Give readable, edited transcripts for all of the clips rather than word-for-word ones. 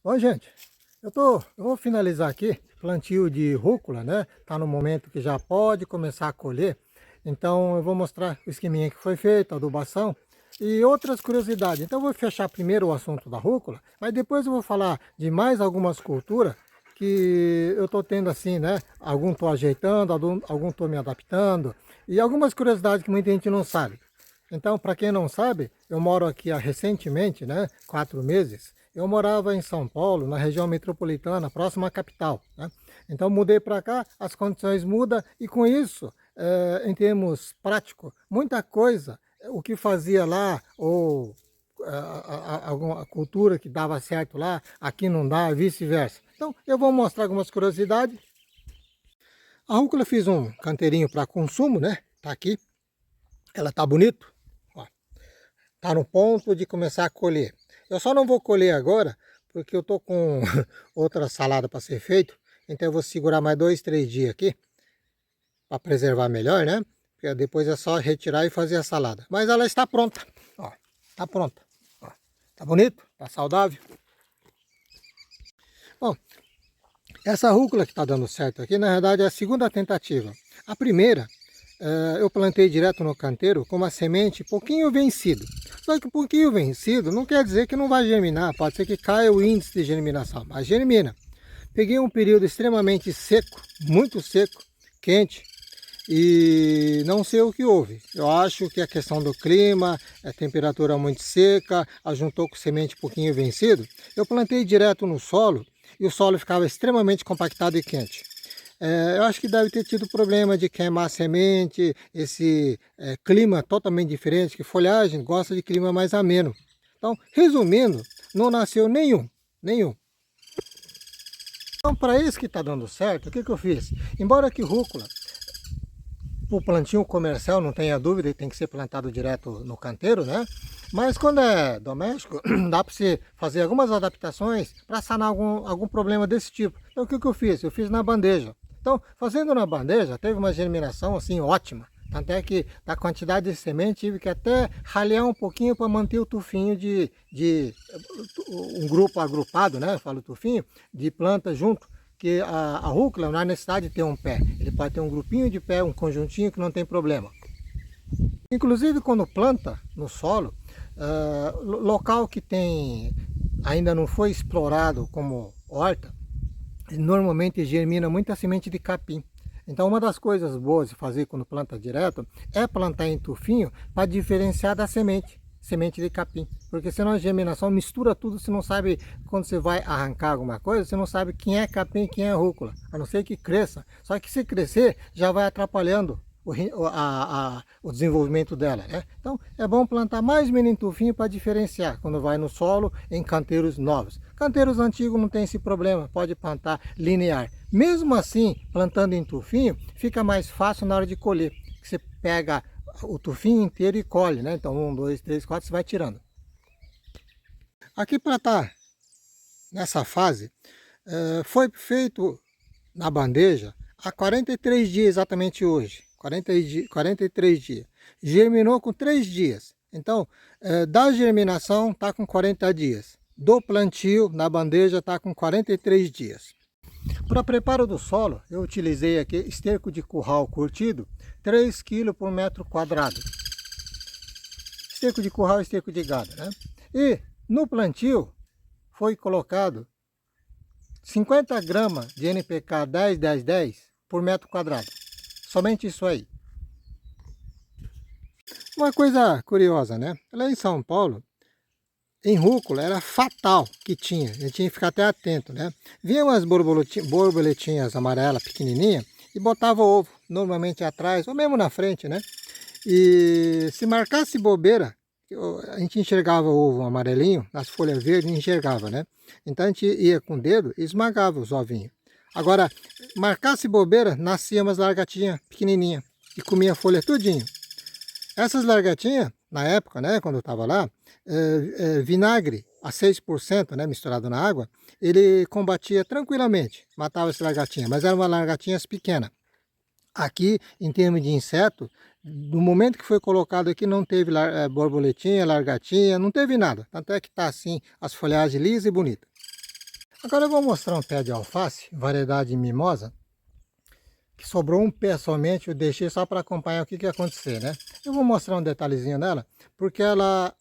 Oi, gente, eu vou finalizar aqui plantio de rúcula, né? Tá no momento que já pode começar a colher. Então eu vou mostrar o esqueminha que foi feito, a adubação e outras curiosidades. Então eu vou fechar primeiro o assunto da rúcula, mas depois eu vou falar de mais algumas culturas que eu tô tendo assim, né? Algum tô ajeitando, algum tô me adaptando e algumas curiosidades que muita gente não sabe. Então, para quem não sabe, eu moro aqui há recentemente, né? 4 meses. Eu morava em São Paulo, na região metropolitana, próxima à capital, né? Então mudei para cá, as condições mudam e com isso, em termos práticos, muita coisa, o que fazia lá, ou alguma cultura que dava certo lá, aqui não dá, vice-versa. Então eu vou mostrar algumas curiosidades. A rúcula eu fiz um canteirinho para consumo, né? Tá aqui, ela tá bonito, ó. Tá no ponto de começar a colher. Eu só não vou colher agora, porque eu tô com outra salada para ser feito. Então eu vou segurar mais 2, 3 dias aqui, para preservar melhor, né? Porque depois é só retirar e fazer a salada. Mas ela está pronta, ó. Tá pronta, ó. Tá bonito? Tá saudável? Bom, essa rúcula que está dando certo aqui, na verdade é a segunda tentativa. A primeira, eu plantei direto no canteiro com uma semente pouquinho vencido. Só que pouquinho vencido não quer dizer que não vai germinar, pode ser que caia o índice de germinação, mas germina. Peguei um período extremamente seco, muito seco, quente, e não sei o que houve. Eu acho que a questão do clima, a temperatura muito seca, juntou com semente um pouquinho vencido. Eu plantei direto no solo e o solo ficava extremamente compactado e quente. Eu acho que deve ter tido problema de queimar a semente, esse clima totalmente diferente, que folhagem gosta de clima mais ameno. Então, resumindo, não nasceu nenhum. Então, para isso que está dando certo, o que eu fiz? Embora que rúcula, o plantio comercial, não tenha dúvida, tem que ser plantado direto no canteiro, né? Mas quando é doméstico, dá para você fazer algumas adaptações para sanar algum problema desse tipo. Então o que eu fiz? Eu fiz na bandeja. Então, fazendo na bandeja, teve uma germinação assim ótima. Tanto é que da quantidade de semente tive que até ralhar um pouquinho para manter o tufinho de um grupo agrupado, né? Eu falo tufinho, de planta junto, que a rúcula não há necessidade de ter um pé. Ele pode ter um grupinho de pé, um conjuntinho que não tem problema. Inclusive quando planta no solo, local que tem ainda não foi explorado como horta, normalmente germina muita semente de capim. Então uma das coisas boas de fazer quando planta direto é plantar em tufinho para diferenciar da semente de capim. Porque senão a germinação mistura tudo, você não sabe, quando você vai arrancar alguma coisa, você não sabe quem é capim e quem é rúcula, a não ser que cresça. Só que se crescer, já vai atrapalhando o desenvolvimento dela, né? Então é bom plantar mais milho em tufinho para diferenciar quando vai no solo em canteiros novos. Canteiros antigos não tem esse problema, pode plantar linear. Mesmo assim, plantando em tufinho, fica mais fácil na hora de colher. Você pega o tufinho inteiro e colhe, né? Então 1, 2, 3, 4, você vai tirando. Aqui para estar nessa fase, foi feito na bandeja há 43 dias exatamente hoje. 43 dias. Germinou com 3 dias. Então, da germinação está com 40 dias. Do plantio na bandeja está com 43 dias. Para preparo do solo, eu utilizei aqui esterco de curral curtido, 3 kg por metro quadrado. Esterco de curral e esterco de gado, né? E no plantio foi colocado 50 gramas de NPK 10-10-10 por metro quadrado. Somente isso aí. Uma coisa curiosa, né? Lá em São Paulo, em rúcula, era fatal que tinha. A gente tinha que ficar até atento, né? Vinha umas borboletinhas amarelas, pequenininhas, e botava ovo, normalmente atrás, ou mesmo na frente, né? E se marcasse bobeira, a gente enxergava o ovo amarelinho, nas folhas verdes, enxergava, né? Então a gente ia com o dedo e esmagava os ovinhos. Agora, marcasse bobeira, nascia umas largatinhas pequenininhas e comia a folha tudinho. Essas largatinhas, na época, né, quando eu estava lá, vinagre a 6%, né, misturado na água, ele combatia tranquilamente, matava essa largatinha, mas eram largatinhas pequenas. Aqui, em termos de inseto, no momento que foi colocado aqui, não teve borboletinha, largatinha, não teve nada. Tanto é que está assim, as folhagens lisas e bonitas. Agora eu vou mostrar um pé de alface, variedade mimosa, que sobrou um pé somente, eu deixei só para acompanhar o que ia acontecer, né? Eu vou mostrar um detalhezinho dela, porque ela,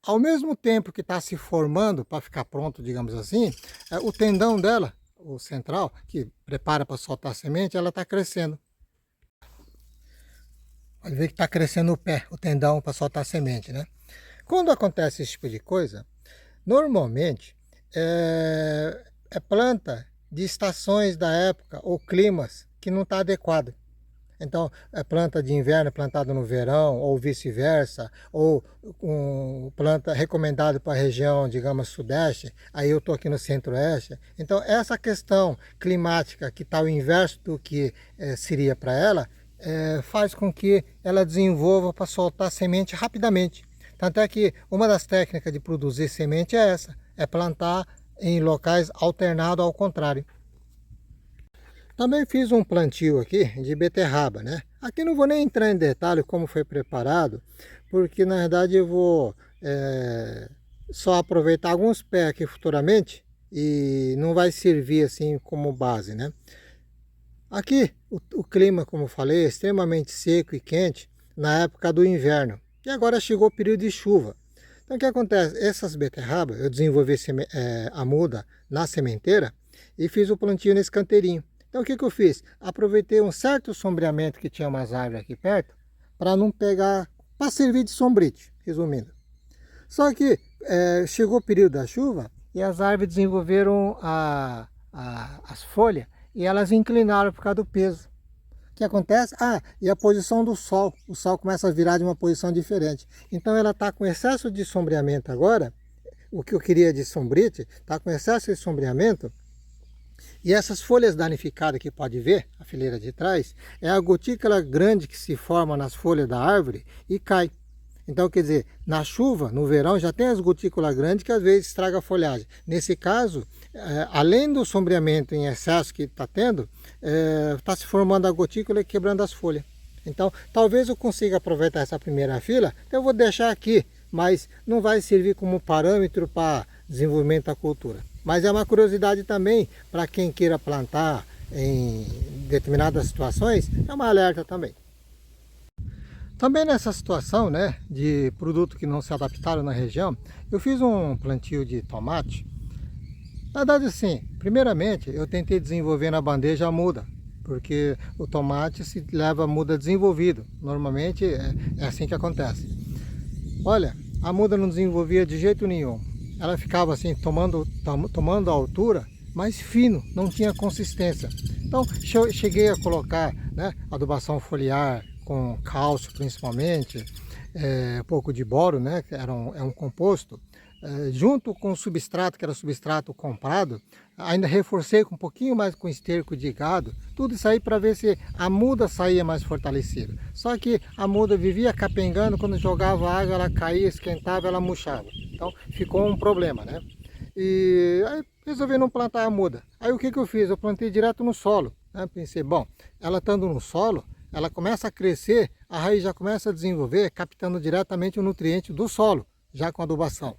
ao mesmo tempo que está se formando para ficar pronto, digamos assim, o tendão dela, o central, que prepara para soltar a semente, ela está crescendo. Pode ver que está crescendo o pé, o tendão para soltar a semente, né? Quando acontece esse tipo de coisa, normalmente é planta de estações da época ou climas que não está adequado. Então, é planta de inverno plantada no verão, ou vice-versa, ou planta recomendada para a região, digamos, sudeste, aí eu estou aqui no centro-oeste. Então, essa questão climática, que está o inverso do que seria para ela, faz com que ela desenvolva para soltar semente rapidamente. Tanto é que uma das técnicas de produzir semente é essa, é plantar em locais alternados ao contrário. Também fiz um plantio aqui de beterraba, né? Aqui não vou nem entrar em detalhe como foi preparado, porque na verdade eu vou só aproveitar alguns pés aqui futuramente e não vai servir assim como base, né? Aqui o clima, como eu falei, é extremamente seco e quente na época do inverno. E agora chegou o período de chuva. Então o que acontece? Essas beterrabas, eu desenvolvi a muda na sementeira e fiz o plantio nesse canteirinho. Então o que eu fiz? Aproveitei um certo sombreamento que tinha umas árvores aqui perto, para não pegar, para servir de sombrite, resumindo. Só que chegou o período da chuva e as árvores desenvolveram as folhas e elas inclinaram por causa do peso. O que acontece? E a posição do sol. O sol começa a virar de uma posição diferente. Então ela está com excesso de sombreamento agora. O que eu queria de sombrite, está com excesso de sombreamento. E essas folhas danificadas que pode ver, a fileira de trás, é a gotícula grande que se forma nas folhas da árvore e cai. Então, quer dizer, na chuva, no verão, já tem as gotículas grandes que às vezes estraga a folhagem. Nesse caso, além do sombreamento em excesso que está tendo, está se formando a gotícula e quebrando as folhas. Então, talvez eu consiga aproveitar essa primeira fila, então eu vou deixar aqui, mas não vai servir como parâmetro para desenvolvimento da cultura. Mas é uma curiosidade também para quem queira plantar em determinadas situações, é uma alerta também. Também nessa situação, né, de produtos que não se adaptaram na região, eu fiz um plantio de tomate. Na verdade, assim, primeiramente eu tentei desenvolver na bandeja a muda, porque o tomate se leva a muda desenvolvido. Normalmente é assim que acontece. Olha, a muda não desenvolvia de jeito nenhum. Ela ficava assim, tomando a altura, mas fino, não tinha consistência. Então, cheguei a colocar, né, adubação foliar, com cálcio principalmente, um pouco de boro, né, que é um composto, junto com o substrato, que era substrato comprado, ainda reforcei com um pouquinho mais com esterco de gado, tudo isso aí para ver se a muda saía mais fortalecida. Só que a muda vivia capengando, quando jogava água ela caía, esquentava, ela murchava. Então ficou um problema, né? E aí resolvi não plantar a muda. Aí o que eu fiz? Eu plantei direto no solo, né? Pensei, bom, ela estando no solo, ela começa a crescer, a raiz já começa a desenvolver, captando diretamente o nutriente do solo, já com adubação.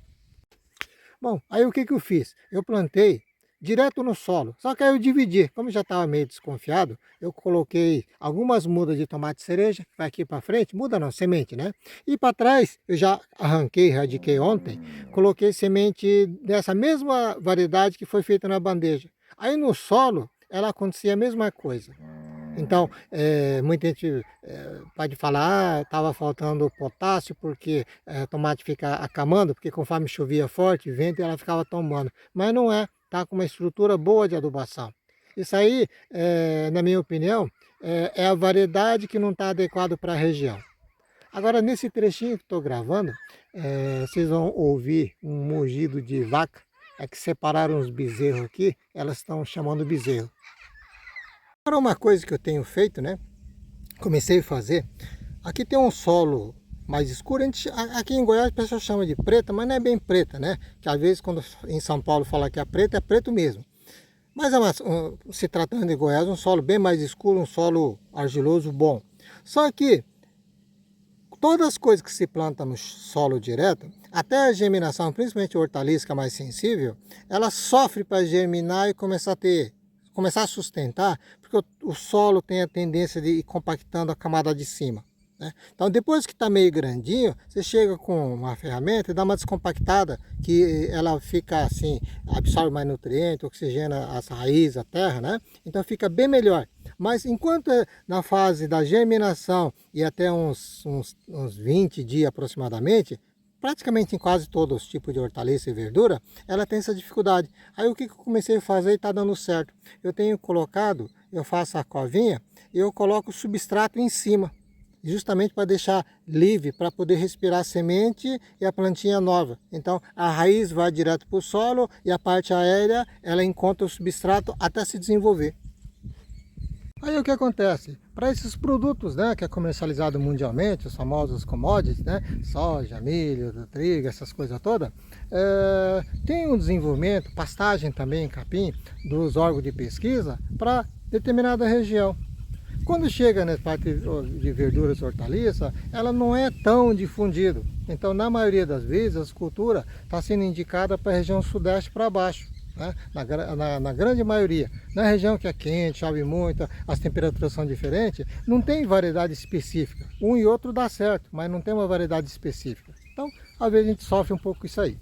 Bom, aí o que eu fiz? Eu plantei direto no solo, só que aí eu dividi. Como já estava meio desconfiado, eu coloquei algumas mudas de tomate cereja, que vai aqui para frente, muda não, semente, né? E para trás, eu já arranquei, radiquei ontem, coloquei semente dessa mesma variedade que foi feita na bandeja. Aí no solo, ela acontecia a mesma coisa. Então, muita gente pode falar, estava faltando potássio porque tomate fica acamando, porque conforme chovia forte, vento, ela ficava tombando. Mas não é, está com uma estrutura boa de adubação. Isso aí, na minha opinião, é a variedade que não está adequada para a região. Agora, nesse trechinho que estou gravando, vocês vão ouvir um mugido de vaca, é que separaram os bezerros aqui, elas estão chamando bezerro. Agora uma coisa que eu tenho feito, né? Comecei a fazer. Aqui tem um solo mais escuro. Aqui em Goiás o pessoal chama de preta, mas não é bem preta, né? Que às vezes quando em São Paulo fala que é preto mesmo. Mas se tratando de Goiás, um solo bem mais escuro, um solo argiloso bom. Só que todas as coisas que se planta no solo direto, até a germinação, principalmente a hortaliça, que é mais sensível, ela sofre para germinar e começar a sustentar, porque o solo tem a tendência de ir compactando a camada de cima, né? Então, depois que está meio grandinho, você chega com uma ferramenta e dá uma descompactada, que ela fica assim, absorve mais nutrientes, oxigena as raízes, a terra, né? Então fica bem melhor. Mas enquanto é na fase da germinação e até uns 20 dias aproximadamente, praticamente em quase todos os tipos de hortaliça e verdura, ela tem essa dificuldade. Aí o que eu comecei a fazer e está dando certo? Eu tenho colocado, eu faço a covinha e eu coloco o substrato em cima, justamente para deixar livre, para poder respirar a semente e a plantinha nova. Então a raiz vai direto para o solo e a parte aérea ela encontra o substrato até se desenvolver. Aí o que acontece? Para esses produtos, né, que é comercializado mundialmente, os famosos commodities, né, soja, milho, trigo, essas coisas todas, tem um desenvolvimento, pastagem também, capim, dos órgãos de pesquisa para determinada região. Quando chega na parte de verduras e hortaliças, ela não é tão difundida. Então, na maioria das vezes, a cultura está sendo indicada para a região sudeste para baixo, né? Na grande maioria. Na região que é quente, chove muito, as temperaturas são diferentes, não tem variedade específica. Um e outro dá certo, mas não tem uma variedade específica. Então, às vezes a gente sofre um pouco com isso aí.